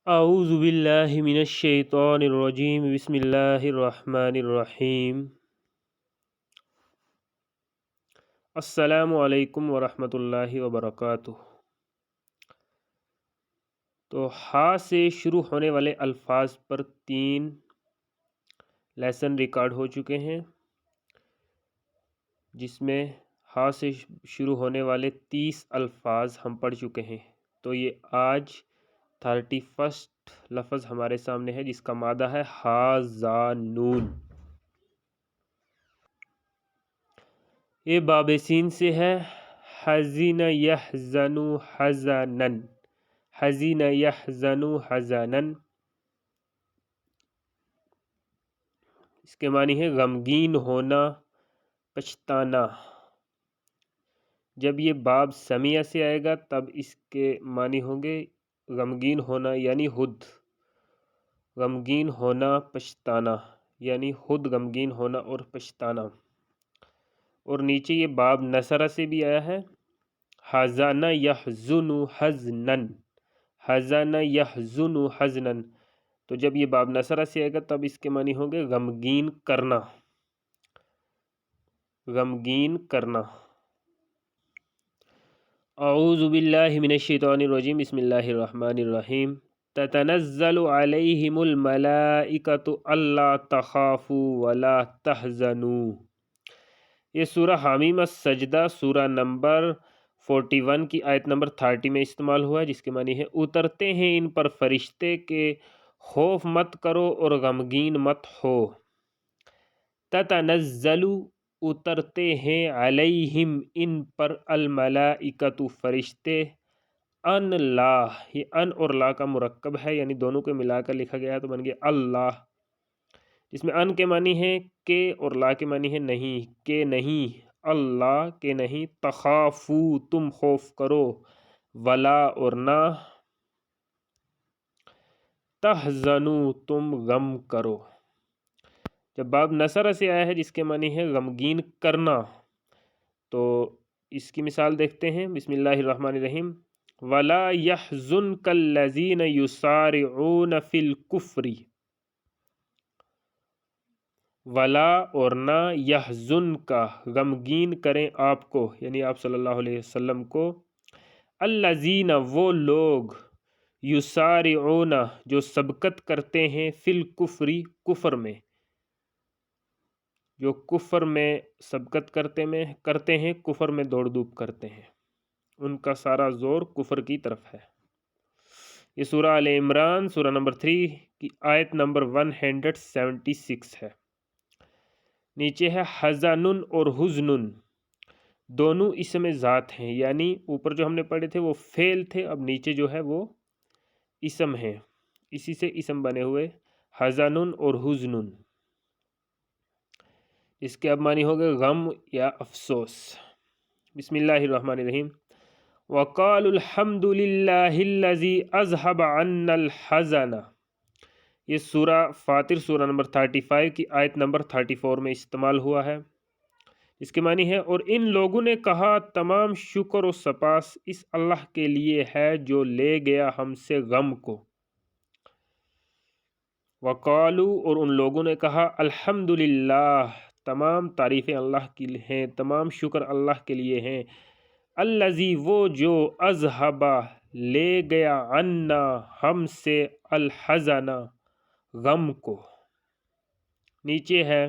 اعوذ باللہ من الشیطان الرجیم بسم اللہ الرحمن الرحیم السلام علیکم ورحمۃ اللہ وبرکاتہ۔ تو ہا سے شروع ہونے والے الفاظ پر 3 لیسن ریکارڈ ہو چکے ہیں، جس میں ہا سے شروع ہونے والے 30 الفاظ ہم پڑھ چکے ہیں۔ تو یہ آج 31 لفظ ہمارے سامنے ہے، جس کا مادہ ہے ہا زا نون۔ یہ باب سین سے ہے، حزن یحزن حزنا، حزن یحزن حزنا۔ اس کے معنی ہے غمگین ہونا، پچھتانا۔ جب یہ باب سمیہ سے آئے گا تب اس کے معنی ہوں گے غمگین ہونا یعنی خود، غمگین ہونا پچھتانا یعنی خود غمگین ہونا اور پچھتانا۔ اور نیچے یہ باب نصرہ سے بھی آیا ہے، حزن یحزن حزنا، حزن یحزن حزنا۔ تو جب یہ باب نصرہ سے آئے گا تب اس کے معنی ہوں گے غمگین کرنا، غمگین کرنا۔ اعوذ باللہ من الشیطان الرجیم بسم اللہ الرحمن الرحیم۔ تتنزل علیہم الملائکۃ الا تخافوا ولا تحزنوا۔ یہ سورہ حامیم السجدہ سورہ نمبر 41 کی آیت نمبر 30 میں استعمال ہوا ہے، جس کے معنی ہے اترتے ہیں ان پر فرشتے کہ خوف مت کرو اور غمگین مت ہو۔ تتنزل اترتے ہیں، علیہم ان پر، الملائکۃ فرشتے، ان لا، یہ ان اور لا کا مرکب ہے، یعنی دونوں کو ملا کر لکھا گیا ہے تو بن گیا اللہ، جس میں ان کے معنی ہے کہ اور لا کے معنی ہے نہیں، کہ نہیں، اللہ کے نہیں، تخافو تم خوف کرو، ولا اور نہ، تحزنو تم غم کرو۔ جب باب نصرہ سے آیا ہے جس کے معنی ہے غمگین کرنا، تو اس کی مثال دیکھتے ہیں، بسم اللہ الرحمن الرحیم۔ ولا يحزنك الذين يسارعون في الكفر، ولا اور نہ، یحزن کا غمگین کریں آپ کو یعنی آپ صلی اللہ علیہ وسلم کو، الذین وہ لوگ، یسارعون جو سبقت کرتے ہیں، فی الکفر کفر میں، جو کفر میں سبقت کرتے ہیں، کفر میں دوڑ دھوپ کرتے ہیں، ان کا سارا زور کفر کی طرف ہے۔ یہ سورہ آل عمران سورہ نمبر 3 کی آیت نمبر 176 ہے۔ نیچے ہے حزن اور حزن، دونوں اسم ذات ہیں، یعنی اوپر جو ہم نے پڑھے تھے وہ فعل تھے، اب نیچے جو ہے وہ اسم ہے، اسی سے اسم بنے ہوئے حزن اور حزن۔ اس کے اب معنی ہوگا غم یا افسوس۔ بسم اللہ الرحمن الرحیم۔ وَقَالُوا الْحَمْدُ لِلَّهِ الَّذِي أَذْهَبَ عَنَّا الْحَزَنَ۔ یہ سورہ فاطر سورہ نمبر 35 کی آیت نمبر 34 میں استعمال ہوا ہے، اس کے معنی ہے اور ان لوگوں نے کہا تمام شکر و سپاس اس اللہ کے لیے ہے جو لے گیا ہم سے غم کو۔ وقالو اور ان لوگوں نے کہا الحمدللہ تمام تعریفیں اللہ کی ہیں، تمام شکر اللہ کے لیے ہیں، الذی وہ جو، اذہب لے گیا، عنا ہم سے، الحزن غم کو۔ نیچے ہے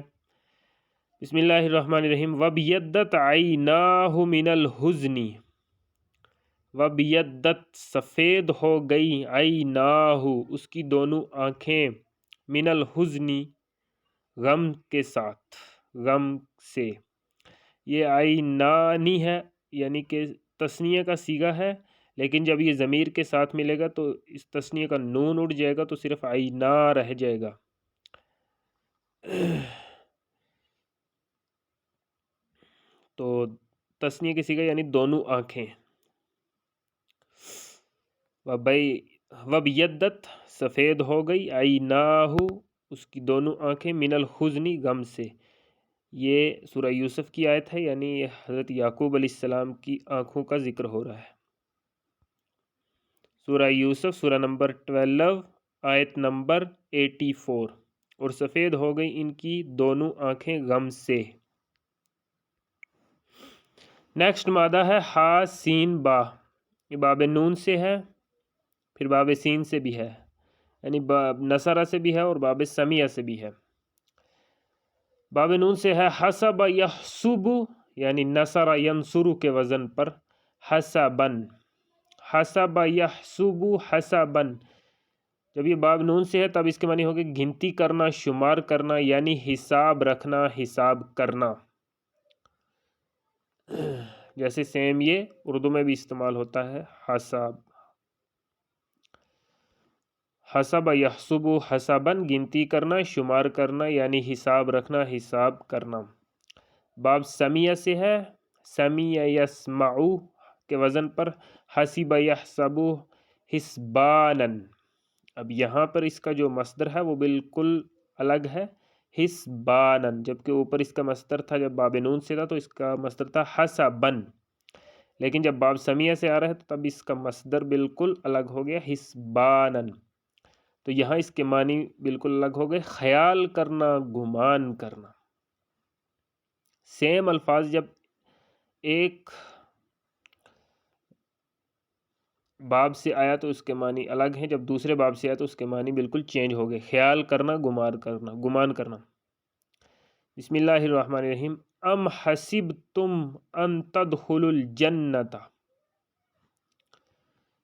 بسم اللہ الرحمن الرحیم۔ وَبْيَضَّتْ عَيْنَاهُ مِنَ الْحُزْنِ، وَبْيَضَّتْ سفید ہو گئی، عَيْنَاهُ اس کی دونوں آنکھیں، من الحزن غم کے ساتھ، غم سے۔ یہ عینانی ہے یعنی کہ تثنیہ کا صیغہ ہے، لیکن جب یہ ضمیر کے ساتھ ملے گا تو اس تثنیہ کا نون اٹھ جائے گا تو صرف عینا رہ جائے گا۔ تو تثنیہ کی صیغہ یعنی دونوں آنکھیں۔ وَبْيَضَّتْ سفید ہو گئی، عَيْنَاهُ اس کی دونوں آنکھیں، من الحزن غم سے۔ یہ سورہ یوسف کی آیت ہے، یعنی حضرت یعقوب علیہ السلام کی آنکھوں کا ذکر ہو رہا ہے۔ سورہ یوسف سورہ نمبر 12 آیت نمبر 84، اور سفید ہو گئی ان کی دونوں آنکھیں غم سے۔ نیکسٹ مادہ ہے ہا سین با، یہ باب نون سے ہے، پھر باب سین سے بھی ہے، یعنی باب نصرہ سے بھی ہے اور باب سمیہ سے بھی ہے۔ باب نون سے ہے حسب یحسب، یعنی نصر ینصر کے وزن پر حسبن، حسب یحسب حسبن۔ جب یہ باب نون سے ہے تب اس کے معنی ہوگی گنتی کرنا، شمار کرنا، یعنی حساب رکھنا، حساب کرنا۔ جیسے سیم یہ اردو میں بھی استعمال ہوتا ہے حساب، حسب یحسب حسبن، گنتی کرنا، شمار کرنا، یعنی حساب رکھنا، حساب کرنا۔ باب سمیہ سے ہے، سمیع یسمع کے وزن پر حسب یحسب حسبانا۔ اب یہاں پر اس کا جو مصدر ہے وہ بالکل الگ ہے، حسبانا، جبکہ اوپر اس کا مصدر تھا جب باب نون سے تھا تو اس کا مصدر تھا حسبن، لیکن جب باب سمیہ سے آ رہا ہے تو تب اس کا مصدر بالکل الگ ہو گیا حسبانا۔ تو یہاں اس کے معنی بالکل الگ ہو گئے، خیال کرنا، گمان کرنا۔ سیم الفاظ جب ایک باب سے آیا تو اس کے معنی الگ ہیں، جب دوسرے باب سے آیا تو اس کے معنی بالکل چینج ہو گئے، خیال کرنا، گمان کرنا۔ بسم اللہ الرحمن الرحیم۔ ام حسبتم ان تدخلوا الجنۃ،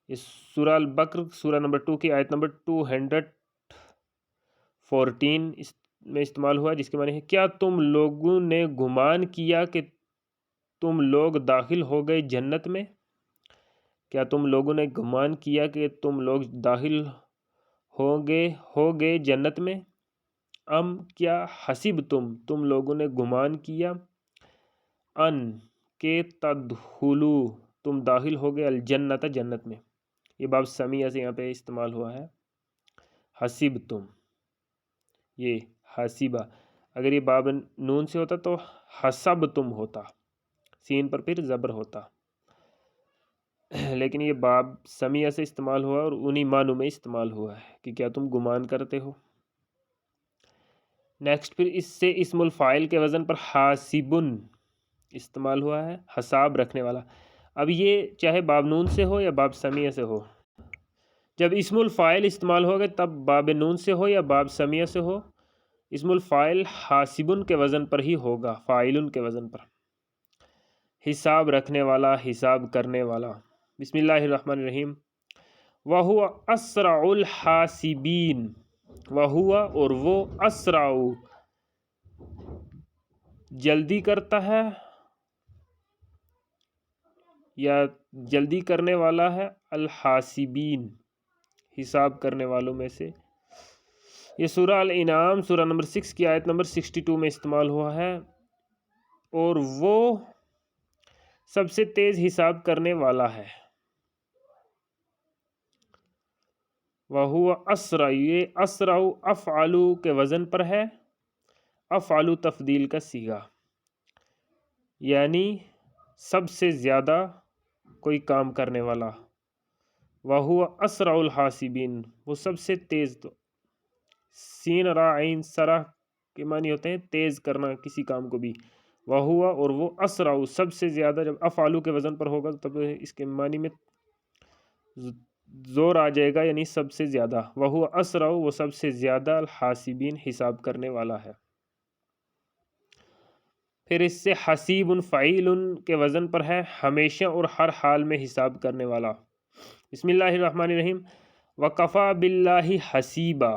یہ سورہ البقر سورہ نمبر 2 کی آیت نمبر 214 اس میں استعمال ہوا، جس کے معنی ہے کیا تم لوگوں نے گمان کیا کہ تم لوگ داخل ہو گئے جنت میں؟ کیا تم لوگوں نے گمان کیا کہ تم لوگ داخل ہوگے جنت میں؟ ام کیا حسب تم لوگوں نے گمان کیا، ان کہ تدخلو تم داخل ہوگے الجنت جنت میں۔ یہ باب سمیہ سے یہاں پہ استعمال ہوا ہے، حسب تم، یہ حسبہ۔ اگر یہ باب نون سے ہوتا تو حسب تم ہوتا، سین پر پھر زبر ہوتا، لیکن یہ باب سمیہ سے استعمال ہوا اور انہی معنوں میں استعمال ہوا ہے کہ کیا تم گمان کرتے ہو۔ نیکسٹ پھر اس سے اسم الفاعل کے وزن پر حاسبن استعمال ہوا ہے، حساب رکھنے والا۔ اب یہ چاہے باب نون سے ہو یا باب سمیہ سے ہو، جب اسم الفاعل استعمال ہوگا تب باب نون سے ہو یا باب سمیہ سے ہو، اسم الفاعل حاسبن کے وزن پر ہی ہوگا، فاعلن کے وزن پر، حساب رکھنے والا، حساب کرنے والا۔ بسم اللہ الرحمن الرحیم۔ وَهُوَ أَسْرَعُ الْحَاسِبِينَ، وَهُوَ اور وہ، أَسْرَعُ جلدی کرتا ہے یا جلدی کرنے والا ہے، الحاسبین حساب کرنے والوں میں سے۔ یہ سورہ الانعام سورہ نمبر 6 کی آیت نمبر 62 میں استعمال ہوا ہے، اور وہ سب سے تیز حساب کرنے والا ہے۔ وَهُوَ أَسْرَعُ، یہ أَسْرَعُ أَفْعَلُ کے وزن پر ہے، أَفْعَلُ تفضیل کا صیغہ، یعنی سب سے زیادہ کوئی کام کرنے والا۔ وَهُوَ أَسْرَعُ الْحَاسِبِينَ، وہ سب سے تیز۔ تو سین را عین سرا کے معنی ہوتے ہیں تیز کرنا کسی کام کو بھی۔ وَهُوَ اور وہ، أَسْرَعُ سب سے زیادہ، جب أَفْعَلُ کے وزن پر ہوگا تب اس کے معنی میں زور آ جائے گا، یعنی سب سے زیادہ۔ وَهُوَ أَسْرَعُ وہ سب سے زیادہ، الحاسبین حساب کرنے والا ہے۔ پھر اس سے حسیب فعیل کے وزن پر ہے، ہمیشہ اور ہر حال میں حساب کرنے والا۔ بسم اللہ الرحمن الرحیم۔ وَكَفَى بِاللَّهِ حَسِيبًا،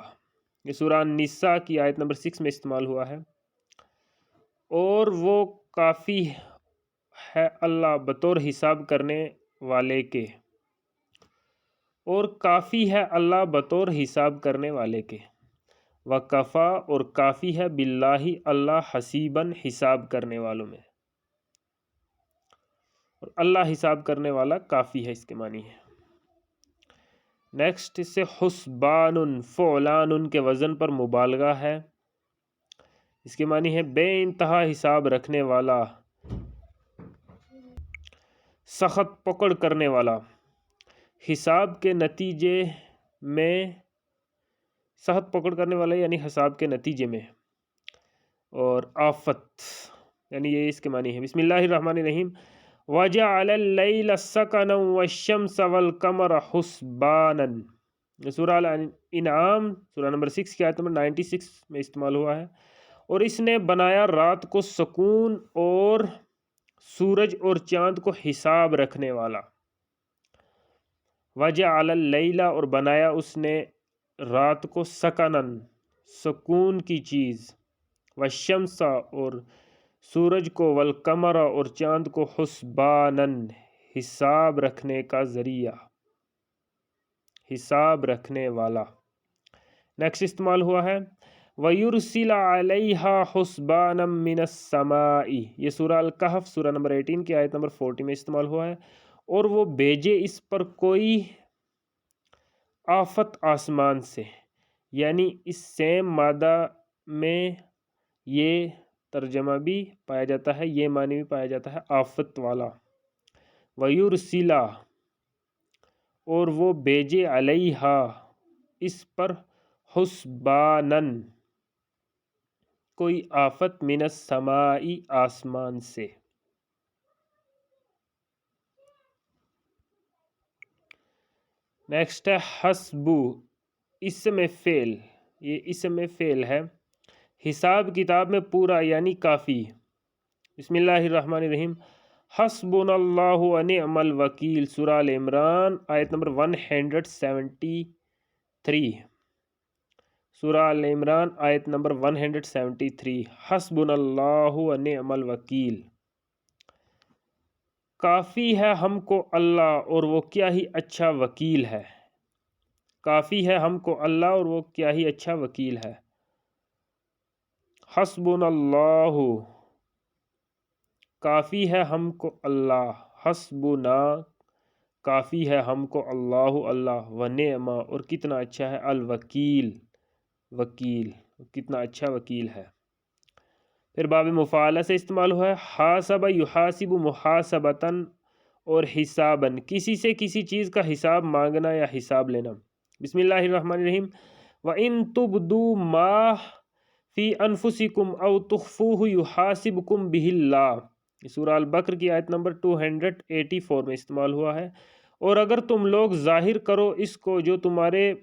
یہ سورہ النساء کی آیت نمبر 6 میں استعمال ہوا ہے، اور وہ کافی ہے اللہ بطور حساب کرنے والے کے، اور کافی ہے اللہ بطور حساب کرنے والے کے۔ وَكَفَى اور کافی ہے، بِاللَّهِ اللہ، حسیباً حساب کرنے والوں میں، اور اللہ حساب کرنے والا کافی ہے، اس کے معنی ہے۔ نیکسٹ اس سے حسبان فعلان کے وزن پر مبالغہ ہے، اس کے معنی ہے بے انتہا حساب رکھنے والا، سخت پکڑ کرنے والا۔ حساب کے نتیجے میں صحت پکڑ کرنے والا یعنی حساب کے نتیجے میں، اور آفت یعنی یہ اس کے معنی ہے۔ بسم اللہ الرحمن الرحیم۔ وَجَعَلَ اللَّيْلَ سَكَنًا وَالشَّمْسَ وَالْقَمَرَ حُسْبَانًا، سورہ الانعام سورہ نمبر 6 کی آیت نمبر 96 میں استعمال ہوا ہے۔ اور اس نے بنایا رات کو سکون اور سورج اور چاند کو حساب رکھنے والا۔ وَجَعَلَ اللَّيْلَ، اور بنایا اس نے رات کو سکنن سکون کی چیز، والشمس اور سورج کو، والقمر اور چاند کو، حسبانن حساب رکھنے کا ذریعہ، حساب رکھنے والا۔ نیکسٹ استعمال ہوا ہے وَيُرْسِلَ عَلَيْهَا حُسْبَانًا مِّنَ السَّمَاءِ، یہ سورہ الکہف سورہ نمبر 18 کی آیت نمبر 40 میں استعمال ہوا ہے۔ اور وہ بھیجے اس پر کوئی آفت آسمان سے، یعنی اس سیم مادہ میں یہ ترجمہ بھی پایا جاتا ہے، یہ معنی بھی پایا جاتا ہے آفت والا۔ وَيُرْسِلَ، اور وہ بھیجے، علیہا اس پر، حسبانن کوئی آفت، من السماء آسمان سے۔ نیکسٹ ہے حسبو، اسم فعل، یہ اسم فعل ہے، حساب کتاب میں پورا یعنی کافی۔ بسم اللہ الرحمن الرحیم۔ حسبنا اللہ ونعم الوکیل، سورہ ال عمران آیت نمبر 173، سورہ ال عمران آیت نمبر 173۔ حسبنا اللہ ونعم الوکیل، کافی ہے ہم کو اللہ اور وہ کیا ہی اچھا وکیل ہے۔ کافی ہے ہم کو اللہ اور وہ کیا ہی اچھا وکیل ہے۔ حسبنا اللہ، کافی ہے ہم کو اللہ، حسبنا کافی ہے ہم کو اللہ، اللہ، ونعم اور کتنا اچھا ہے، الوکیل وکیل، کتنا اچھا وکیل ہے۔ پھر باب مفاعلہ سے استعمال ہوا ہے حاسب یحاسب محاسبتاً اور حساباً، کسی سے کسی چیز کا حساب مانگنا یا حساب لینا۔ بسم اللہ الرحمن الرحیم۔ وَإِن تُبْدُوا مَا فِي أَنفُسِكُمْ أَوْ تُخْفُوهُ يُحَاسِبْكُمْ بِهِ اللَّهُ، یہ سورہ البقر کی آیت نمبر 284 میں استعمال ہوا ہے۔ اور اگر تم لوگ ظاہر کرو اس کو جو تمہارے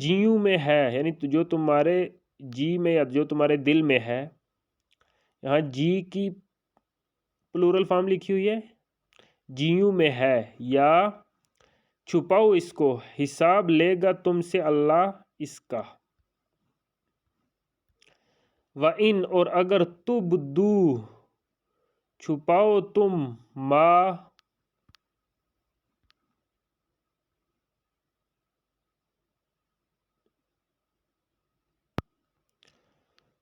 جیوں میں ہے، یعنی جو تمہارے جی میں یا جو تمہارے دل میں ہے، یہاں جی کی پلورل فارم لکھی ہوئی ہے، جیوں میں ہے، یا چھپاؤ اس کو، حساب لے گا تم سے اللہ اس کا۔ وَإِن، اور اگر تُبْدُو چھپاؤ تم،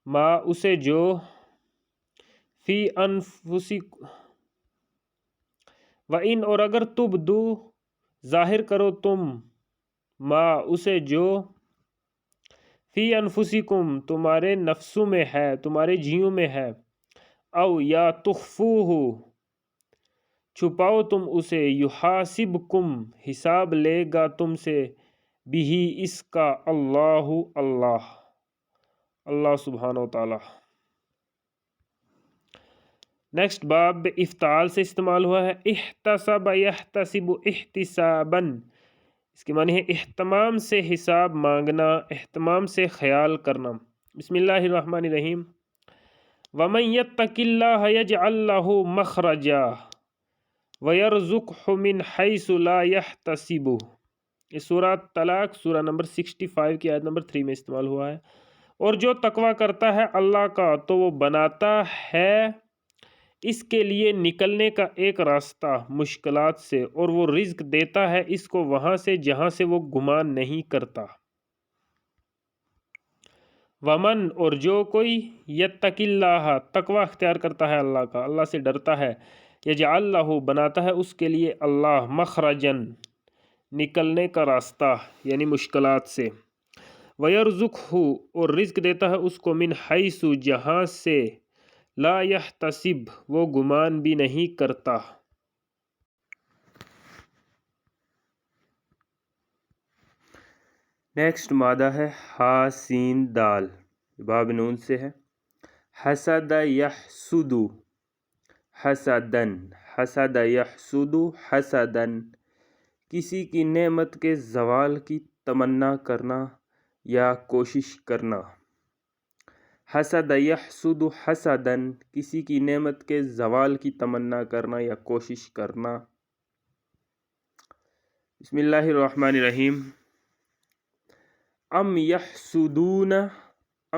ما اسے جو، فی انفسکم، وَإِن، اور اگر تبدو ظاہر کرو تم، ما اسے جو، فی انفسکم تمہارے نفسوں میں ہے، تمہارے جیوں میں ہے، او یا تخفوہ چھپاؤ تم اسے، یحاسبکم حساب لے گا تم سے، بہی اس کا، اللہ اللہ، اللہ سبحانہ و تعالی۔ نیکسٹ باب افتعال سے استعمال ہوا ہے احتسب یحتسب احتساباً، اس کے معنی ہے اہتمام سے حساب مانگنا، اہتمام سے خیال کرنا۔ بسم اللہ الرحمن الرحیم۔ وَمَن يَتَّقِ اللَّهَ يَجْعَل لَّهُ مَخْرَجًا وَيَرْزُقْهُ مِنْ حَيْثُ لَا يَحْتَسِبُ، یہ سورہ طلاق سورہ نمبر 65 کی آیت نمبر 3 میں استعمال ہوا ہے۔ اور جو تقوی کرتا ہے اللہ کا تو وہ بناتا ہے اس کے لیے نکلنے کا ایک راستہ مشکلات سے، اور وہ رزق دیتا ہے اس کو وہاں سے جہاں سے وہ گمان نہیں کرتا۔ ومن، اور جو کوئی، یتق اللہ تقوی اختیار کرتا ہے اللہ کا، اللہ سے ڈرتا ہے، یجعل لہ بناتا ہے اس کے لیے اللہ، مخرجن نکلنے کا راستہ یعنی مشکلات سے، ویرزقہ اور رزق دیتا ہے اس کو، من حیث جہاں سے، لا یحتسب وہ گمان بھی نہیں کرتا. نیکسٹ مادہ ہے ہا سین دال، باب نون سے ہے. حسد یحسد حسدن، حسد یحسد حسدن، کسی کی نعمت کے زوال کی تمنا کرنا یا کوشش کرنا. حسد یحسد حسدن، کسی کی نعمت کے زوال کی تمنا کرنا یا کوشش کرنا. بسم اللہ الرحمن الرحیم. ام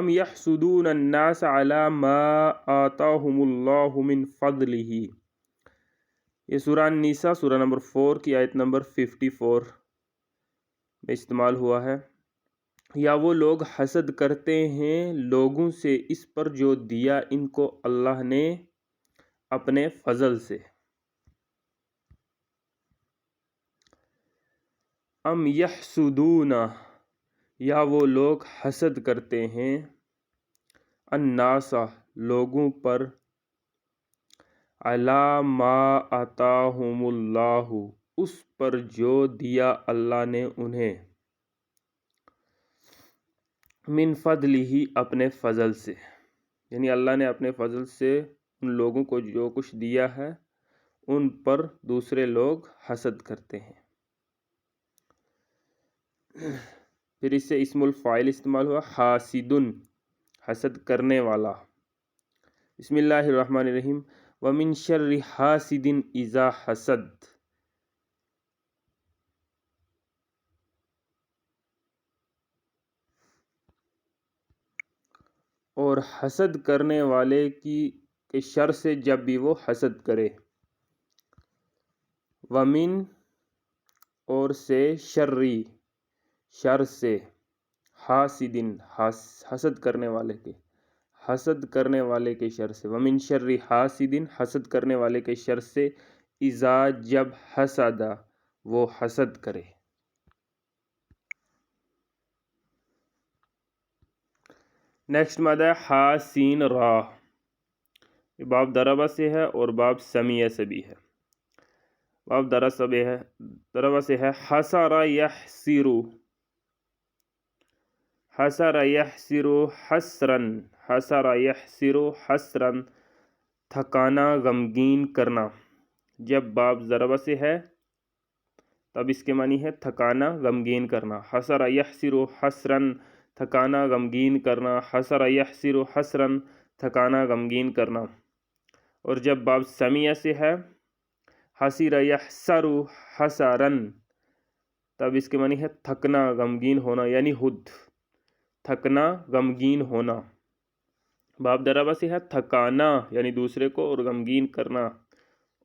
یحسدون الناس علی ما آتاہم اللہ من فضلہ. یہ سورہ النساء سورہ نمبر 4 کی آیت نمبر 54 میں استعمال ہوا ہے. یا وہ لوگ حسد کرتے ہیں لوگوں سے اس پر جو دیا ان کو اللہ نے اپنے فضل سے. ام یحسدون، یا وہ لوگ حسد کرتے ہیں، الناس لوگوں پر، علی ما آتاہم اللہ اس پر جو دیا اللہ نے انہیں، من فضلہ اپنے فضل سے، یعنی اللہ نے اپنے فضل سے ان لوگوں کو جو کچھ دیا ہے ان پر دوسرے لوگ حسد کرتے ہیں. پھر اس سے اسم الفاعل استعمال ہوا حاسدن، حسد کرنے والا. بسم اللہ الرحمن الرحیم. ومن شر حاسد اذا حسد، اور حسد کرنے والے کے شر سے جب بھی وہ حسد کرے. ومن اور سے شری شر سے، حاسدن حسد کرنے والے کے، حسد کرنے والے کے شر سے. ومن شر حاسدن حسد کرنے والے کے شر سے، اذا جب حسد وہ حسد کرے. نیکسٹ مادہ ہے ہا سین را. یہ باب ضربہ سے ہے اور باب سمیع سے بھی ہے. باب ضربہ سے ہے حسر یحسر، حسر یحسر حسرن، حسر یحسر حسرن، تھکانا غمگین کرنا. جب باب ضربہ سے ہے تب اس کے معنی ہے تھکانا غمگین کرنا. حسر یحسر حسرن، تھکانا غمگین کرنا. حسر یحسر حسرن، تھکانا غمگین کرنا. اور جب باب سمیع سے ہے حسر یحسر حسرن، تب اس کے معنی ہے تھکنا غمگین ہونا، یعنی خود تھکنا غمگین ہونا. باب ضربہ سے ہے تھکانا یعنی دوسرے کو اور غمگین کرنا،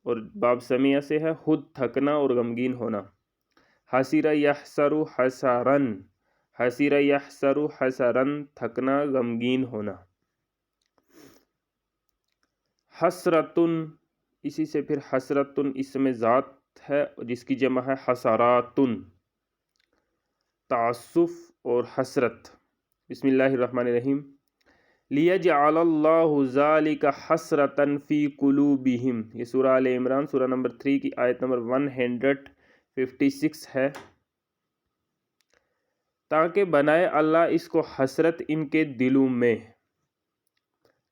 اور باب سمیع سے ہے خود تھکنا اور غمگین ہونا. حسر یحسر حسرن، حسر یحسر حسرن، تھکنا غمگین ہونا. حسرتن، اسی سے پھر حسرتن اسم ذات ہے جس کی جمع ہے حسراتن، تعسف اور حسرت. بسم اللہ الرحمن الرحیم. لیجعل اللہ ذالک حسرتن فی قلوبہم. یہ سورہ آل عمران سورہ نمبر 3 کی آیت نمبر 156 ہے. تاکہ بنائے اللہ اس کو حسرت ان کے دلوں میں،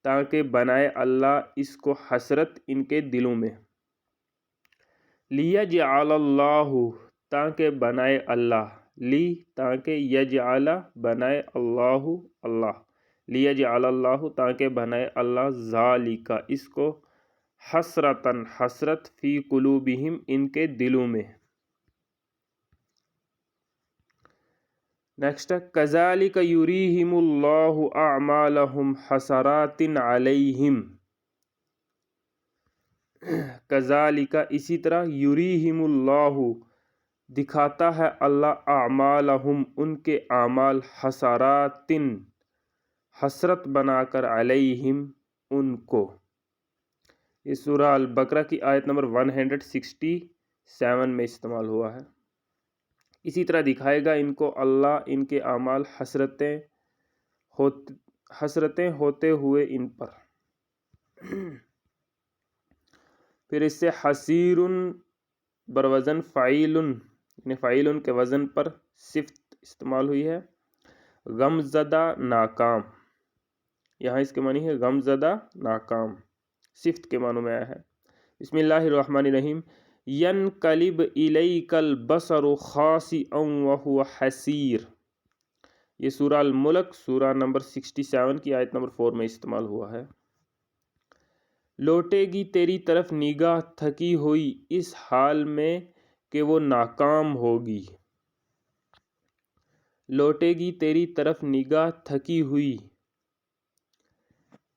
تاکہ بنائے اللہ اس کو حسرت ان کے دلوں میں. لیجعل اللہ، تاکہ بنائے اللہ، لی تاکہ یجعل بنائے اللہ، اللہ لیجعل اللہ تاکہ بنائے اللہ ذالک اس کو حسرتن حسرت فی قلوبہم ان کے دلوں میں. نیکسٹ کذالک یریہم اللہ اعمالہم حسرات علیہم. کذالک اسی طرح، یریہم اللہ دکھاتا ہے اللہ، اعمالہم ان کے اعمال، حسرات حسرت بنا کر، علیہم ان کو. یہ سورہ البقرہ کی آیت نمبر 167 میں استعمال ہوا ہے. اسی طرح دکھائے گا ان کو اللہ ان کے اعمال حسرتیں ہوتے ہوئے ان پر. پھر اس سے حسیرن بروزن فعیلن، یعنی فعیلن کے وزن پر صفت استعمال ہوئی ہے. غم زدہ ناکام، یہاں اس کے معنی ہے غم زدہ ناکام، صفت کے معنوں میں آیا ہے. بسم اللہ الرحمن الرحیم. ینقلب الیک البصر خاسئا وہو حسیر، یہ سورہ الملک سورہ نمبر 67 کی آیت نمبر 4 میں استعمال ہوا ہے. لوٹے گی تیری طرف نگاہ تھکی ہوئی اس حال میں کہ وہ ناکام ہوگی. لوٹے گی تیری طرف نگاہ تھکی ہوئی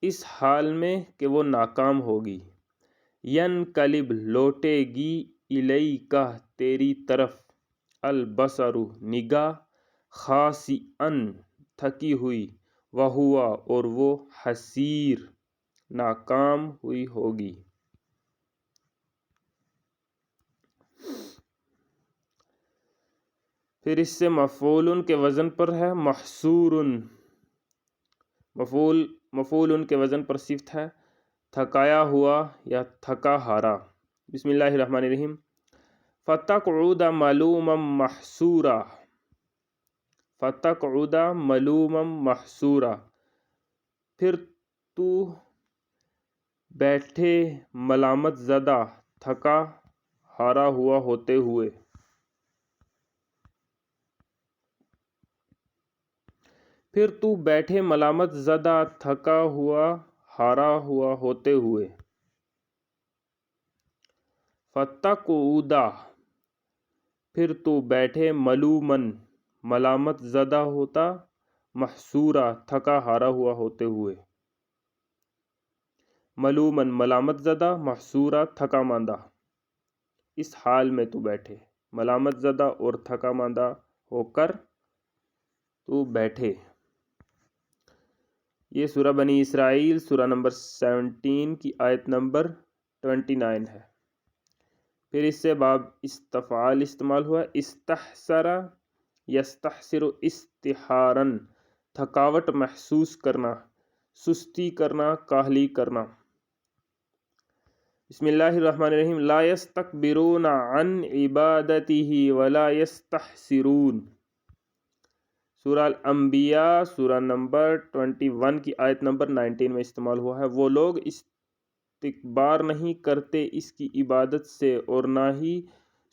اس حال میں کہ وہ ناکام ہوگی. ینقلب لوٹے گی الیکہ تیری طرف، البصر نگاہ، خاسئا تھکی ہوئی، وہوا اور وہ حسیر ناکام ہوئی ہوگی. پھر اس سے مفعول کے وزن پر ہے محصور، مفعول کے وزن پر صفت ہے تھکایا ہوا یا تھکا ہارا. بسم اللہ الرحمن الرحیم. فتقعد ملوما محسورا، فتقعد ملوما محسورا، پھر تو بیٹھے ملامت زدہ تھکا ہارا ہوا ہوتے ہوئے. پھر تو بیٹھے ملامت زدہ تھکا ہوا ہارا ہوا ہوتے ہوئے. فتقعد پھر تو بیٹھے ملومن ملامت زدہ ہوتا، محسورا تھکا ہارا ہوا ہوتے ہوئے. ملومن ملامت زدہ، محسورا تھکا ماندہ، اس حال میں تو بیٹھے، ملامت زدہ اور تھکا ماندہ ہو کر تو بیٹھے. یہ سورہ بنی اسرائیل سورہ نمبر 17 کی آیت نمبر 29 ہے. پھر اس سے باب استفعال استعمال ہوا. استحسر یستحسر استحارن، تھکاوٹ محسوس کرنا، سستی کرنا، کاہلی کرنا. بسم اللہ الرحمن الرحیم. لا یستکبرون عن عبادتہ ولا یستحسرون، سورہ الانبیاء سورہ نمبر 21 کی آیت نمبر 19 میں استعمال ہوا ہے. وہ لوگ استکبار نہیں کرتے اس کی عبادت سے اور نہ ہی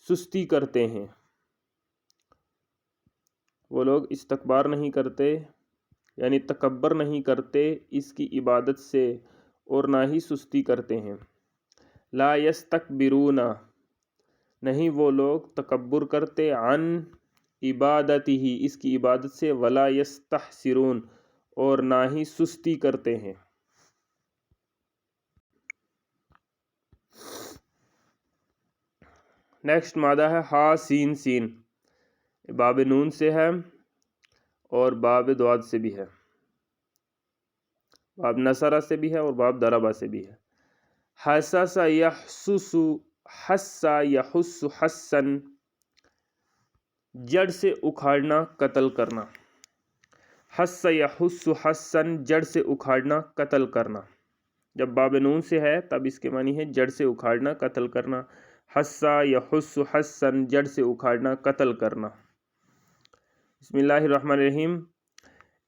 سستی کرتے ہیں. وہ لوگ استکبار نہیں کرتے یعنی تکبر نہیں کرتے اس کی عبادت سے اور نہ ہی سستی کرتے ہیں. لا یستکبرون نہیں وہ لوگ تکبر کرتے، عن عبادتہ اس کی عبادت سے، ولا یستحسرون اور نہ ہی سستی کرتے ہیں. نیکسٹ مادہ ہے ہا سین سین، باب نون سے ہے اور باب دعاد سے بھی ہے، باب نصرہ سے بھی ہے اور باب ضربہ سے بھی ہے. حسس یحسس، حس یحس حسن، جڑ سے اکھاڑنا، قتل کرنا. حس یحس حسن، جڑ سے اکھاڑنا، قتل کرنا. جب باب نون سے ہے تب اس کے معنی ہے جڑ سے اکھاڑنا، قتل کرنا. حس یحس حسن، جڑ سے اکھاڑنا، قتل کرنا. بسم اللہ الرحمن الرحیم.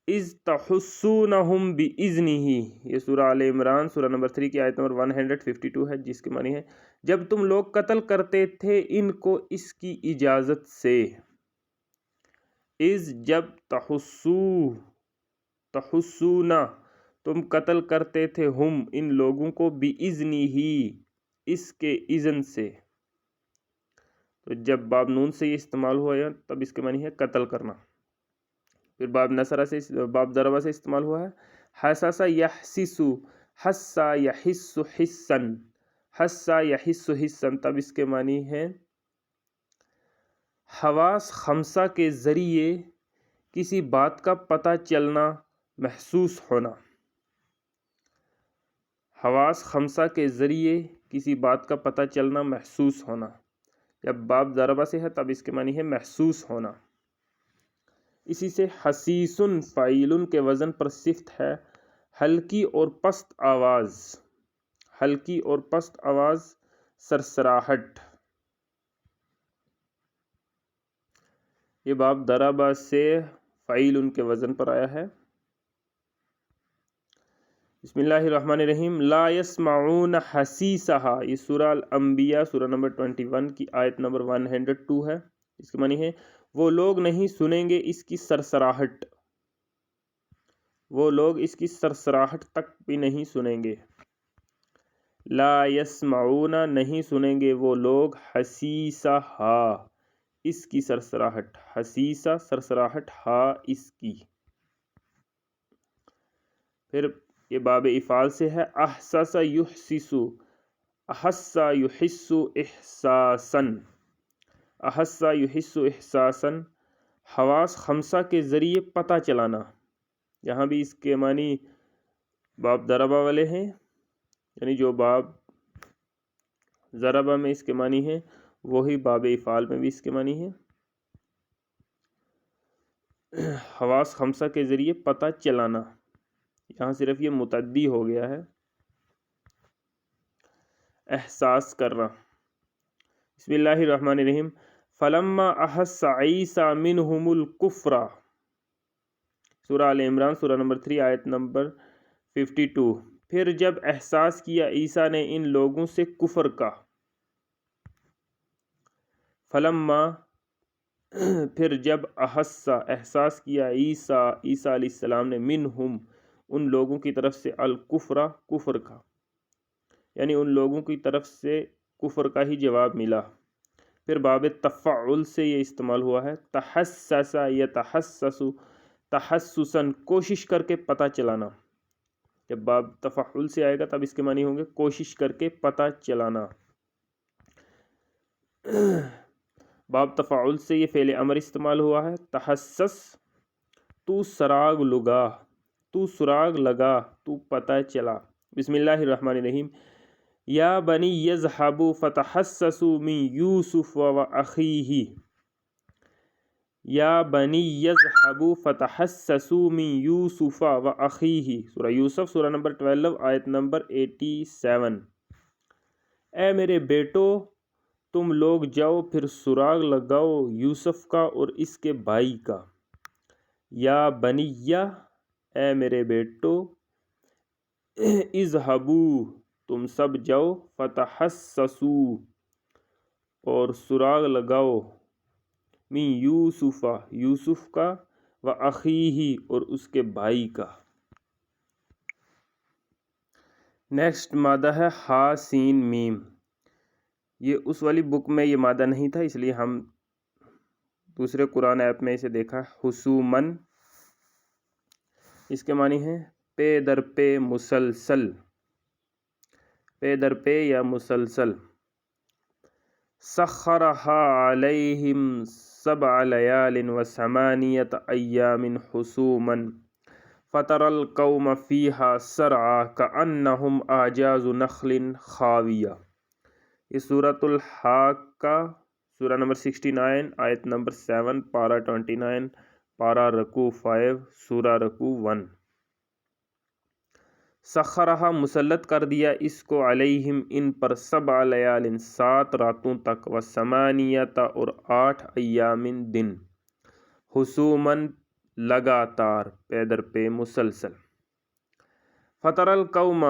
اذ تحسونہم باذنہ، یہ سورہ آل عمران سورہ نمبر 3 کی آیت نمبر 152 ہے، جس کے معنی ہے جب تم لوگ قتل کرتے تھے ان کو اس کی اجازت سے. اذ جب، تحسونا تم قتل کرتے تھے، ہم ان لوگوں کو، باذنہ اس کے اذن سے. تو جب باب نون سے یہ استعمال ہوا ہے تب اس کے معنی ہے قتل کرنا. پھر باب نصرہ سے، باب ضربہ سے استعمال ہوا ہے. حسس یحسس، حس یحس حسن، حس یحس حسن، تب اس کے معنی ہے حواس خمسہ کے ذریعے کسی بات کا پتہ چلنا، محسوس ہونا. حواس خمسہ کے ذریعے کسی بات کا پتہ چلنا، محسوس ہونا. جب باب ضربہ سے ہے تب اس کے معنی ہے محسوس ہونا. اسی سے حسیسن فاعل کے وزن پر صفت ہے ہلکی اور پست آواز. ہلکی اور پست آواز سرسراہٹ۔ یہ باب ضربہ سے فعیل ان کے وزن پر آیا ہے۔ بسم اللہ الرحمن الرحیم۔ لا یسمعون حسیسہا، یہ سورہ الانبیاء سورہ نمبر 21 کی آیت نمبر 102 ہے۔ اس کے معنی ہے وہ لوگ نہیں سنیں گے اس کی سرسراہٹ، وہ لوگ اس کی سرسراہٹ تک بھی نہیں سنیں گے۔ لا یسمعون، نہیں سنیں گے وہ لوگ، حسیسہا، اس کی سرسراہٹ، حسیسہ سرسراہٹ، ہا اس کی۔ پھر یہ باب افعال سے ہے۔ احسس یحسس، احس یحس احساسا، احس یحس احساسا، حواس خمسہ کے ذریعے پتہ چلانا۔ یہاں بھی اس کے معنی باب ضربہ والے ہیں، یعنی جو باب ضربہ میں اس کے معنی ہیں وہی باب افعال میں بھی اس کے معنی ہیں۔ حواس خمسہ کے ذریعے پتہ چلانا، یہاں صرف یہ متعدی ہو گیا ہے، احساس کرنا۔ بسم اللہ الرحمن الرحیم۔ فلما احس عیسیٰ منہم الکفر، سورہ آل عمران سورہ نمبر 3 آیت نمبر 52۔ پھر جب احساس کیا عیسیٰ نے ان لوگوں سے کفر کا، فلما، پھر جب احساس کیا عیسیٰ علیہ السلام نے، منہم، ان لوگوں کی طرف سے، الکفر، کفر کا، یعنی ان لوگوں کی طرف سے کفر کا ہی جواب ملا۔ پھر باب تفعل سے یہ استعمال ہوا ہے، تحسس یتحسس، تحسساً، کوشش کر کے پتہ چلانا۔ جب باب تفعل سے آئے گا تب اس کے معنی ہوں گے کوشش کر کے پتہ چلانا۔ باب تفعل سے یہ فعل امر استعمال ہوا ہے، تحسس، تو سراغ لگا، تو سراغ لگا، تو پتہ چلا۔ بسم اللہ الرحمن الرحیم۔ یا بنی یذہبوا فتحسسوا من یوسف واخیہ، یا بنی یذہبوا فتحسسوا من یوسف واخیہ، سورہ یوسف سورہ نمبر 12 آیت نمبر 87۔ اے میرے بیٹو، تم لوگ جاؤ پھر سراغ لگاؤ یوسف کا اور اس کے بھائی کا۔ یا بنیہ، اے میرے بیٹو، اذہبوا، تم سب جاؤ، فتحسسوا، اور سراغ لگاؤ، من یوسف، یوسف کا، واخیہ، اور اس کے بھائی کا۔ نیکسٹ مادہ ہے ہا سین میم۔ یہ اس والی بک میں یہ مادہ نہیں تھا، اس لیے ہم دوسرے قرآن ایپ میں اسے دیکھا۔ حسومن، اس کے معنی ہیں پے در پے مسلسل، پے در پے یا مسلسل۔ سخرہا علیہم 7 لیال و8 ایام حسوما فتری القوم فیہا سرعا کأنہم اعجاز نخل خاویہ۔ یہ سورۃ الحاقہ سورہ نمبر 69 آیت نمبر 7، پارہ 29، پارہ رکوع 5، سورہ رکوع 1۔ سخرہا، مسلط کر دیا اس کو، علیہم، ان پر، 7 لیال، 7 راتوں تک، و8 اور 8 ایام، دن، حسوماً، لگاتار، پے در پے، مسلسل۔ فتری القوم،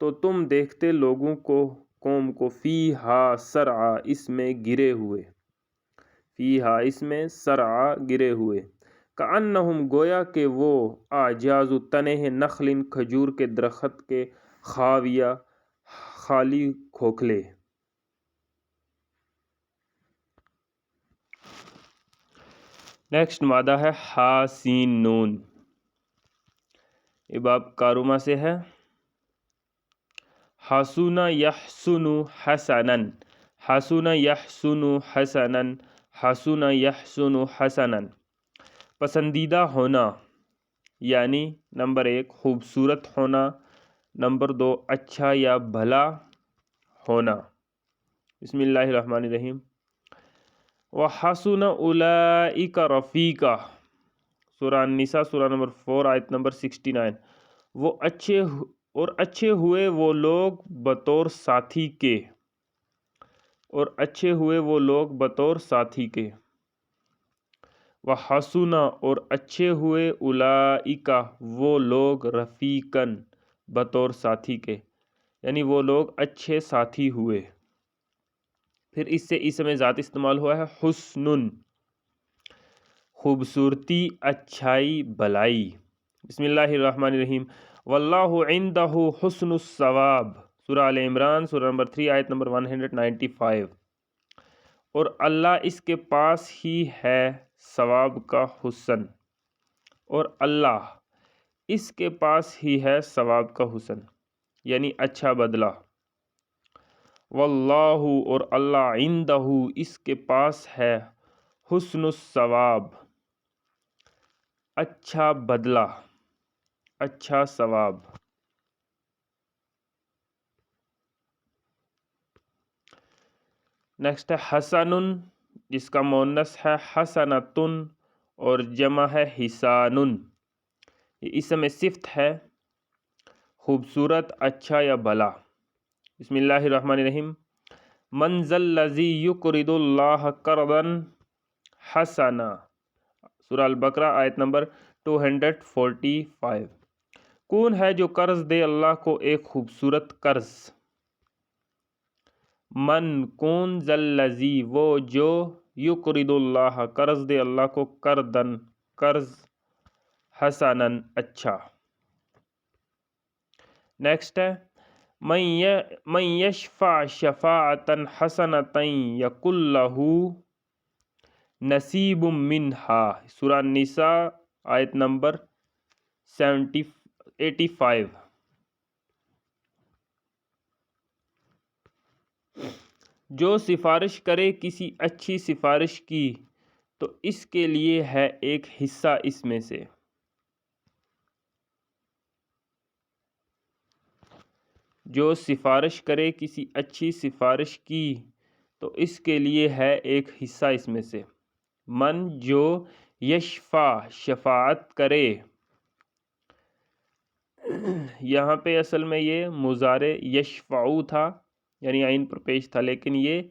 تو تم دیکھتے لوگوں کو، قوم کو، فیہا، سرعا، اس میں گرے ہوئے، فیہا، اس میں، سرعا، گرے ہوئے، کأنہم، گویا کہ وہ، اعجاز، تنے ہیں، نخل، کھجور کے درخت کے، خاویہ، خالی، کھوکھلے۔ نیکسٹ مادہ ہے ہا سین نون۔ یہ باب کارما سے ہے۔ حسن یحسن حسنا، حسن یحسن حسنا، حسن یحسن حسنا، پسندیدہ ہونا، یعنی نمبر 1 خوبصورت ہونا، نمبر 2 اچھا یا بھلا ہونا۔ بسم اللہ الرحمن الرحیم۔ وحسن اولئک رفیقا، سورہ النساء سورہ نمبر 4 آیت نمبر 69۔ وہ اچھے اور اچھے ہوئے وہ لوگ بطور ساتھی کے، اور اچھے ہوئے وہ لوگ بطور ساتھی کے، وحسنا اور اچھے ہوئے اولئک وہ لوگ رفیقاً بطور ساتھی کے، یعنی وہ لوگ اچھے ساتھی ہوئے۔ پھر اس سے اسم ذات استعمال ہوا ہے حسن، خوبصورتی، اچھائی، بھلائی۔ بسم اللہ الرحمن الرحیم، واللہ عندہ حسن الثواب، سورہ آل عمران سورہ نمبر 3 آیت نمبر 195۔ اور اللہ اس کے پاس ہی ہے ثواب کا حسن، اور اللہ اس کے پاس ہی ہے ثواب کا حسن، یعنی اچھا بدلہ۔ واللہ اور اللہ عندہ اس کے پاس ہے حسن الثواب، اچھا بدلہ، اچھا ثواب۔ نیکسٹ ہے حسن، جس کا مؤنث ہے حسنتن اور جمع ہے حسان۔ یہ اسم صفت ہے، خوبصورت، اچھا یا بھلا۔ بسم اللہ الرحمن الرحیم، من ذا الذی یقرض اللہ قرضا حسنا، سورہ البقرہ آیت نمبر 245۔ کون ہے جو قرض دے اللہ کو ایک خوبصورت قرض؟ من کون، ذا الذی وہ جو، یقرض اللہ قرض دے اللہ کو، قرضاً قرض، حسناً اچھا۔ نیکسٹ ہے من یشفع شفاعۃ حسنۃ یکن لہ نصیب منہا، سورہ النساء آیت نمبر 85۔ جو سفارش کرے کسی اچھی سفارش کی تو اس کے لیے ہے ایک حصہ اس میں سے۔ جو سفارش کرے کسی اچھی سفارش کی تو اس کے لیے ہے ایک حصہ اس میں سے۔ من جو، یشفع شفاعت کرے، یہاں پہ اصل میں یہ مضارع یشفعو تھا، یعنی عین پر پیش تھا، لیکن یہ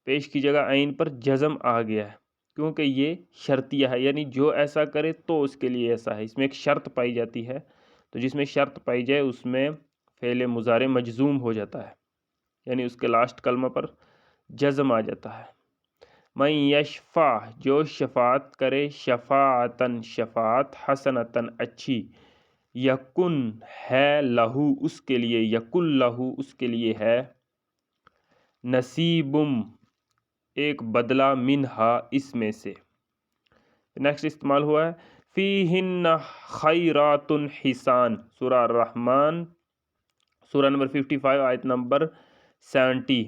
پیش کی جگہ عین پر جزم آ گیا ہے، کیونکہ یہ شرطیہ ہے، یعنی جو ایسا کرے تو اس کے لیے ایسا ہے۔ اس میں ایک شرط پائی جاتی ہے، تو جس میں شرط پائی جائے اس میں فعل مضارع مجزوم ہو جاتا ہے، یعنی اس کے لاسٹ کلمہ پر جزم آ جاتا ہے۔ من یشفع جو شفاعت کرے، شفاعتن شفاعت، حسنتن اچھی، یکن ہے لہو اس کے لیے، یکن لہو اس کے لیے ہے، نصیبم ایک بدلہ، منہا اس میں سے۔ نیکسٹ استعمال ہوا ہے فیہن خیرات حسان، سورہ الرحمن سورہ نمبر 55 آیت نمبر 70۔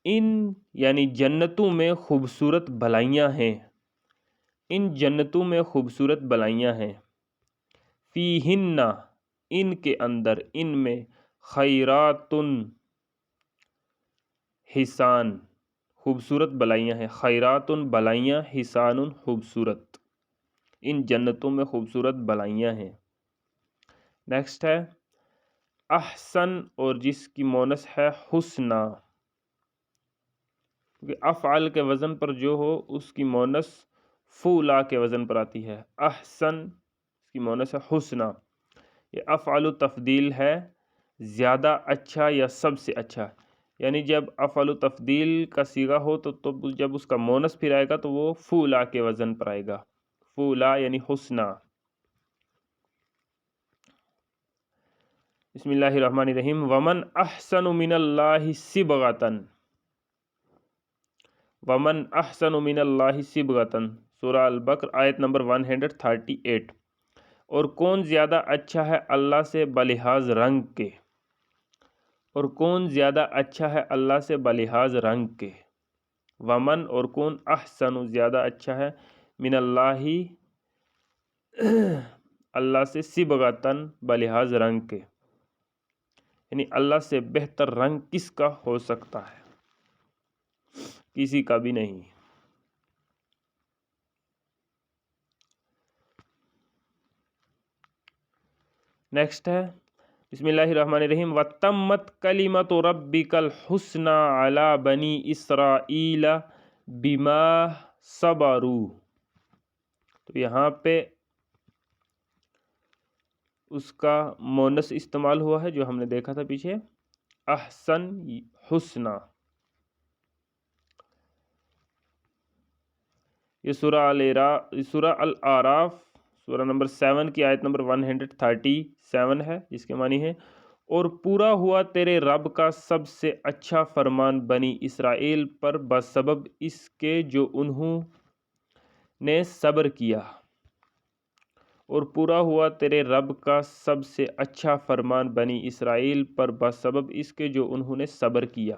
ان یعنی جنتوں میں خوبصورت بھلائیاں ہیں، ان جنتوں میں خوبصورت بھلائیاں ہیں۔ فیہن ان کے اندر، ان میں، خیرات حسان خوبصورت بھلائیاں ہیں، خیرات بھلائیاں، حسان خوبصورت، ان جنتوں میں خوبصورت بھلائیاں ہیں۔ نیکسٹ ہے احسن، اور جس کی مونث ہے حسنا، کیونکہ افعل کے وزن پر جو ہو اس کی مونث فولا کے وزن پر آتی ہے۔ احسن اس کی مونث ہے حسنا، یہ افعل تفضیل ہے، زیادہ اچھا یا سب سے اچھا، یعنی جب افعل تفضیل کا صیغہ ہو تو جب اس کا مونث پھر آئے گا تو وہ فولا کے وزن پر آئے گا، فولا یعنی حسنا۔ بسم اللہ الرحمن الرحیم، ومن احسن من اللہ صبغۃ، ومن احسن من اللہ صبغۃ، سورہ البقرہ آیت نمبر 138۔ اور کون زیادہ اچھا ہے اللہ سے بلحاظ رنگ کے، اور کون زیادہ اچھا ہے اللہ سے بلحاظ رنگ کے، ومن اور کون، احسن زیادہ اچھا ہے، من اللہ اللہ سے، صبغۃ بلحاظ رنگ کے، یعنی اللہ سے بہتر رنگ کس کا ہو سکتا ہے؟ کسی کا بھی نہیں۔ نیکسٹ ہے بسم اللہ الرحمن الرحیم وَتَمَّتْ کَلِمَةُ رَبِّكَ الْحُسْنَى عَلَى بَنِي إِسْرَائِيلَ بِمَا صَبَرُوا. تو یہاں پہ اس کا مونس استعمال ہوا ہے جو ہم نے دیکھا تھا پیچھے احسن حسنہ. یہ سورہ الاعراف سورہ نمبر 7 کی آیت نمبر 137 ہے، جس کے معنی ہے اور پورا ہوا تیرے رب کا سب سے اچھا فرمان بنی اسرائیل پر بسبب اس کے جو انہوں نے صبر کیا. اور پورا ہوا تیرے رب کا سب سے اچھا فرمان بنی اسرائیل پر بسبب اس کے جو انہوں نے صبر کیا.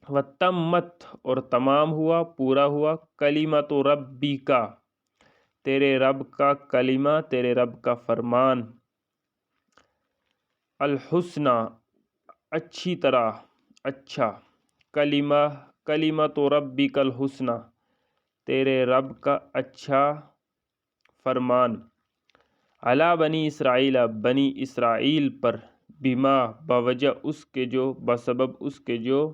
وَتَمَّتْ اور تمام ہوا، پورا ہوا، کلمۃ ربک تیرے رب کا کلمہ، تیرے رب کا فرمان، الحسنہ اچھی طرح، اچھا، کلمۃ ربک الحسنہ تیرے رب کا اچھا فرمان، علی بنی اسرائیل بنی اسرائیل پر، بما بوجہ اس کے جو، بسبب اس کے جو،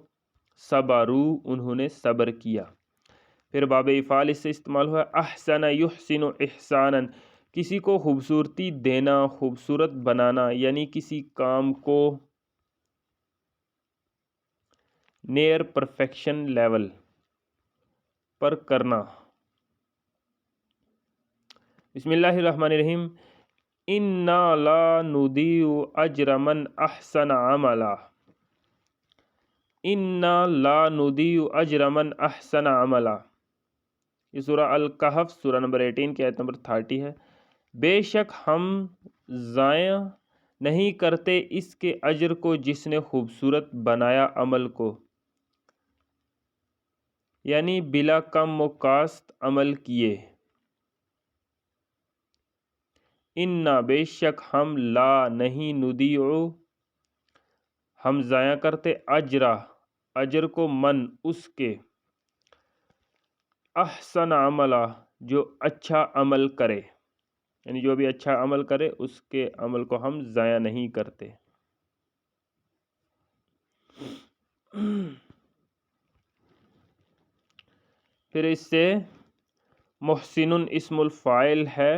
صبروا انہوں نے صبر کیا. پھر باب افعال اس سے استعمال ہوا احسن یحسن احسانا، کسی کو خوبصورتی دینا، خوبصورت بنانا، یعنی کسی کام کو نیئر پرفیکشن لیول پر کرنا. بسم اللہ الرحمن الرحیم انا لا نضیع اجر من احسن عملا. انا لا نضیع اجر من احسن عملا. یہ سورہ الکہف سورہ نمبر 18 کی آیت نمبر 30 ہے. بے شک ہم ضائع نہیں کرتے اس کے اجر کو جس نے خوبصورت بنایا عمل کو، یعنی بلا کم و کاست عمل کیے. انا بے شک ہم، لا نہیں، نضیع ہم ضائع کرتے، اجر کو، من اس کے، احسن عملہ جو اچھا عمل کرے، یعنی جو بھی اچھا عمل کرے اس کے عمل کو ہم ضائع نہیں کرتے. پھر اس سے محسن اسم الفاعل ہے،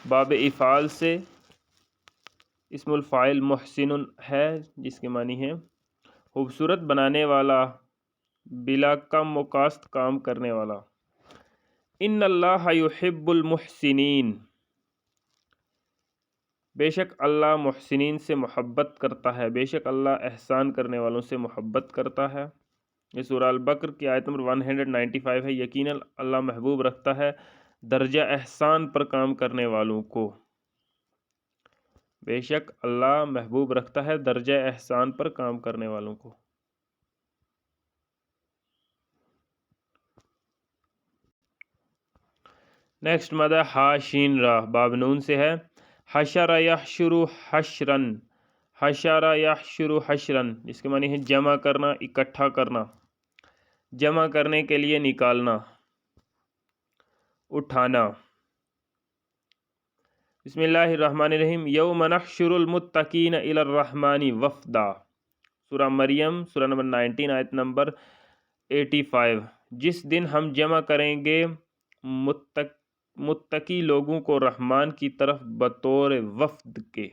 باب افعال سے اسم الفاعل محسن ہے جس کے معنی ہے خوبصورت بنانے والا، بلا کم و کاست کام کرنے والا. ان اللہ یحب المحسنین، بے شک اللہ محسنین سے محبت کرتا ہے، بے شک اللہ احسان کرنے والوں سے محبت کرتا ہے. یہ سورہ البقر کی آیت نمبر 195 ہے. یقیناً اللہ محبوب رکھتا ہے درجہ احسان پر کام کرنے والوں کو. بے شک اللہ محبوب رکھتا ہے درجہ احسان پر کام کرنے والوں کو. نیکسٹ مدہ ہا شین را، باب نون سے ہے. حشر یحشر حشرن، حشر یحشر حشرن جس کے معنی ہے جمع کرنا، اکٹھا کرنا، جمع کرنے کے لیے نکالنا، اٹھانا. بسم اللہ الرحمن الرحیم یوم نحشر المتقین الی الرحمن وفدا. سورہ مریم سورہ نمبر 19 آیت نمبر 85. جس دن ہم جمع کریں گے متقی لوگوں کو رحمان کی طرف بطور وفد کے.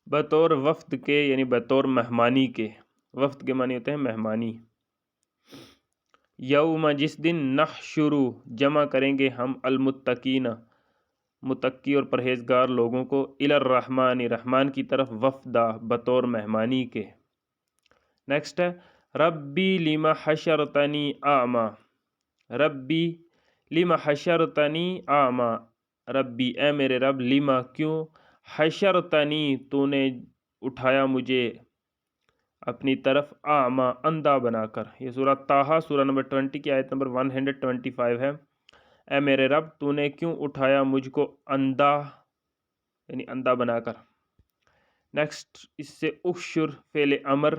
بطور وفد کے یعنی بطور مہمانی کے. وفد کے معنی ہوتے ہیں مہمانی. یوم جس دن، نحشر جمع کریں گے ہم، المتقین متقی اور پرہیزگار لوگوں کو، الی الرحمن رحمان کی طرف، وفدا بطور مہمانی کے. نیکسٹ ہے ربی لما حشرتنی اعمی. ربی لما حشرتنی اعمی، ربی اے میرے رب، لما کیوں، حشرتنی تو نے اٹھایا مجھے اپنی طرف، اعمی اندھا بنا کر. یہ سورہ طٰہٰ سورہ نمبر 20 کی آیت نمبر 125 ہے. اے میرے رب تو نے کیوں اٹھایا مجھ کو اندھا، یعنی اندھا بنا کر. نیکسٹ اس سے احشر فعل امر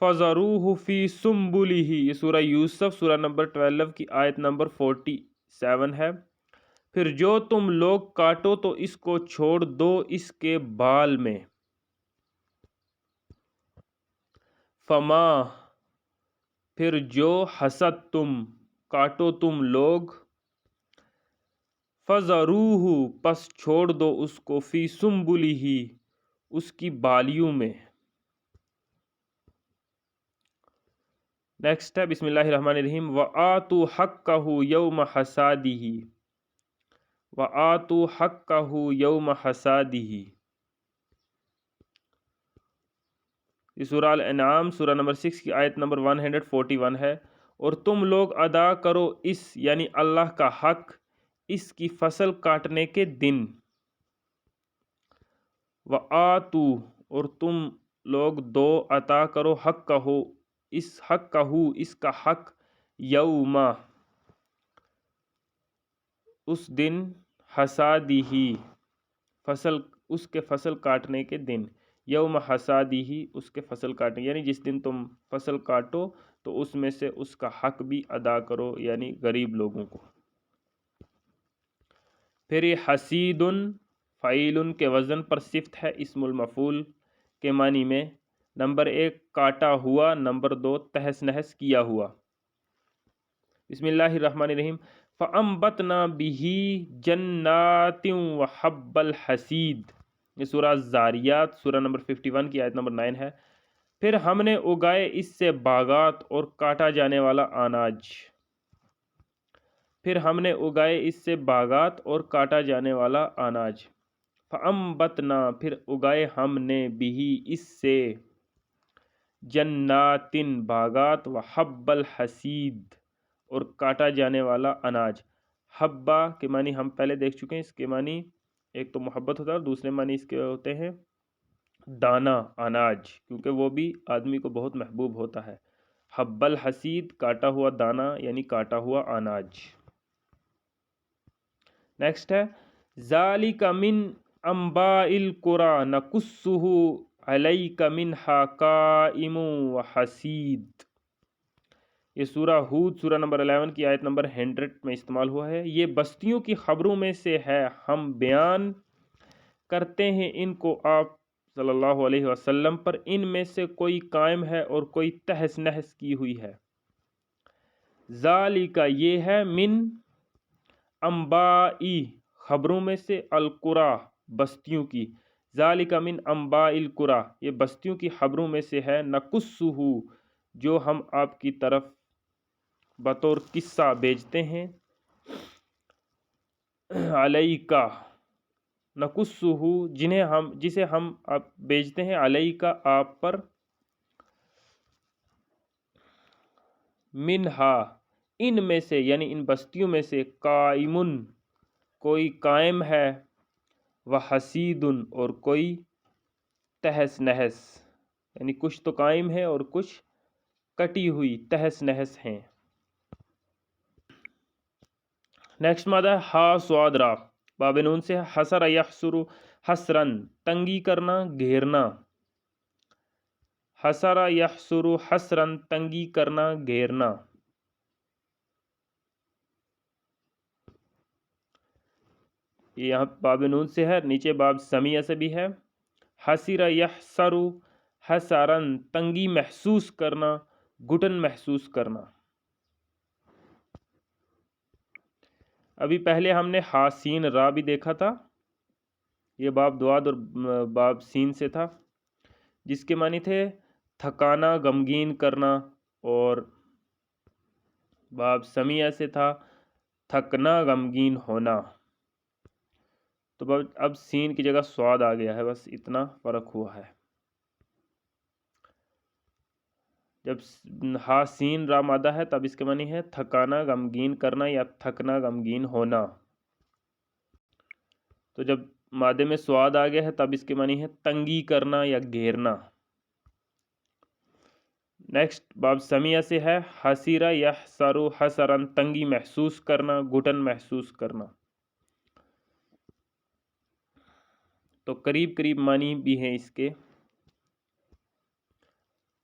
فَذَرُوهُ فِي سُنبُلِهِ، یہ سورہ یوسف سورہ نمبر 12 کی آیت نمبر 47 ہے۔ پھر جو تم لوگ کاٹو تو اس کو چھوڑ دو اس کے بال میں، فما، پھر جو حسد تم، کاٹو تم لوگ، فَذَرُوهُ، پس چھوڑ دو اس کو، فی سُنبُلِهِ، اس کی بالیوں میں۔ نیکسٹ ہے بسم اللہ الرحمن الرحیم، وَآتُوا حَقَّهُ يَوْمَ حَصَادِهِ، وَآتُوا حَقَّهُ يَوْمَ حَصَادِهِ۔ یہ سورہ الانعام سورہ نمبر 6 کی آیت نمبر 141 ہے۔ اور تم لوگ ادا کرو اس یعنی اللہ کا حق اس کی فصل کاٹنے کے دن۔ وَآتُوا، اور تم لوگ دو، عطا کرو، حق کہو، اس حق کہو، اس کا حق، یوم، اس دن، حصادہ، فصل، اس کے فصل کاٹنے کے دن، یوم حصادہ، اس کے فصل کاٹنے، یعنی جس دن تم فصل کاٹو تو اس میں سے اس کا حق بھی ادا کرو، یعنی غریب لوگوں کو۔ پھر یہ حسید فعیل کے وزن پر صفت ہے، اسم المفعول کے معنی میں۔ نمبر 1 کاٹا ہوا، نمبر 2 تہس نہس کیا ہوا۔ بسم اللہ الرحمن الرحیم، فَأَنبَتْنَا بِهِ جَنَّاتٍ وَحَبَّ الْحَصِيدِ، یہ سورہ الذاریات سورہ نمبر 51 کی آیت نمبر 9 ہے۔ پھر ہم نے اگائے اس سے باغات اور کاٹا جانے والا اناج، پھر ہم نے اگائے اس سے باغات اور کاٹا جانے والا اناج۔ فَأَنبَتْنَا، پھر اگائے ہم نے، بِهِ، اس سے، جناتٍ، باغات، وحب الحصید، اور کاٹا جانے والا اناج۔ حبہ کے معنی ہم پہلے دیکھ چکے ہیں، اس کے معنی ایک تو محبت ہوتا ہے اور دوسرے معنی اس کے ہوتے ہیں دانا، اناج، کیونکہ وہ بھی آدمی کو بہت محبوب ہوتا ہے۔ حب الحصید، کاٹا ہوا دانا یعنی کاٹا ہوا اناج۔ نیکسٹ ہے ذالک من انباء القری نقصہ علیک منہا قائم وحصید، یہ سورہ ہود سورہ نمبر 11 کی آیت نمبر 100 میں استعمال ہوا ہے۔ یہ بستیوں کی خبروں میں سے ہے، ہم بیان کرتے ہیں ان کو آپ صلی اللہ علیہ وسلم پر، ان میں سے کوئی قائم ہے اور کوئی تہس نہس کی ہوئی ہے۔ ذالک، یہ ہے، من انبائی، خبروں میں سے، القری، بستیوں کی، ذالک من انباء القری، یہ بستیوں کی خبروں میں سے ہے، نقصہ، جو ہم آپ کی طرف بطور قصہ بھیجتے ہیں، علیکا، نقصہ، جسے ہم آپ بھیجتے ہیں، علیکا، آپ پر، منہا، ان میں سے یعنی ان بستیوں میں سے، قائمن، کوئی قائم ہے، وحصید، اور کوئی تہس نہس، یعنی کچھ تو قائم ہے اور کچھ کٹی ہوئی تہس نہس ہیں۔ نیکسٹ مادہ ہا صاد را، باب نون سے، حسر یحسر حسرن، تنگی کرنا، گھیرنا، حسر یحسر حسرن، تنگی کرنا، گھیرنا۔ یہ یہاں باب نون سے ہے، نیچے باب سمیہ سے بھی ہے۔ حسر یحسر حسرن، تنگی محسوس کرنا، گھٹن محسوس کرنا۔ ابھی پہلے ہم نے ہا سین را بھی دیکھا تھا، یہ باب دواد اور باب سین سے تھا، جس کے معنی تھے تھکانا، غمگین کرنا، اور باب سمیہ سے تھا تھکنا، غمگین ہونا۔ تو اب سین کی جگہ سواد آ گیا ہے، بس اتنا فرق ہوا ہے۔ جب ہا سین را مادہ ہے تب اس کے معنی ہے تھکانا، غمگین کرنا، یا تھکنا، غمگین ہونا۔ تو جب مادے میں سواد آ گیا ہے تب اس کے معنی ہے تنگی کرنا یا گھیرنا۔ نیکسٹ باب سمیہ سے ہے، حسیر یحسر حسرن، تنگی محسوس کرنا، گھٹن محسوس کرنا۔ تو قریب قریب معنی بھی ہیں اس کے۔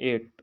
8,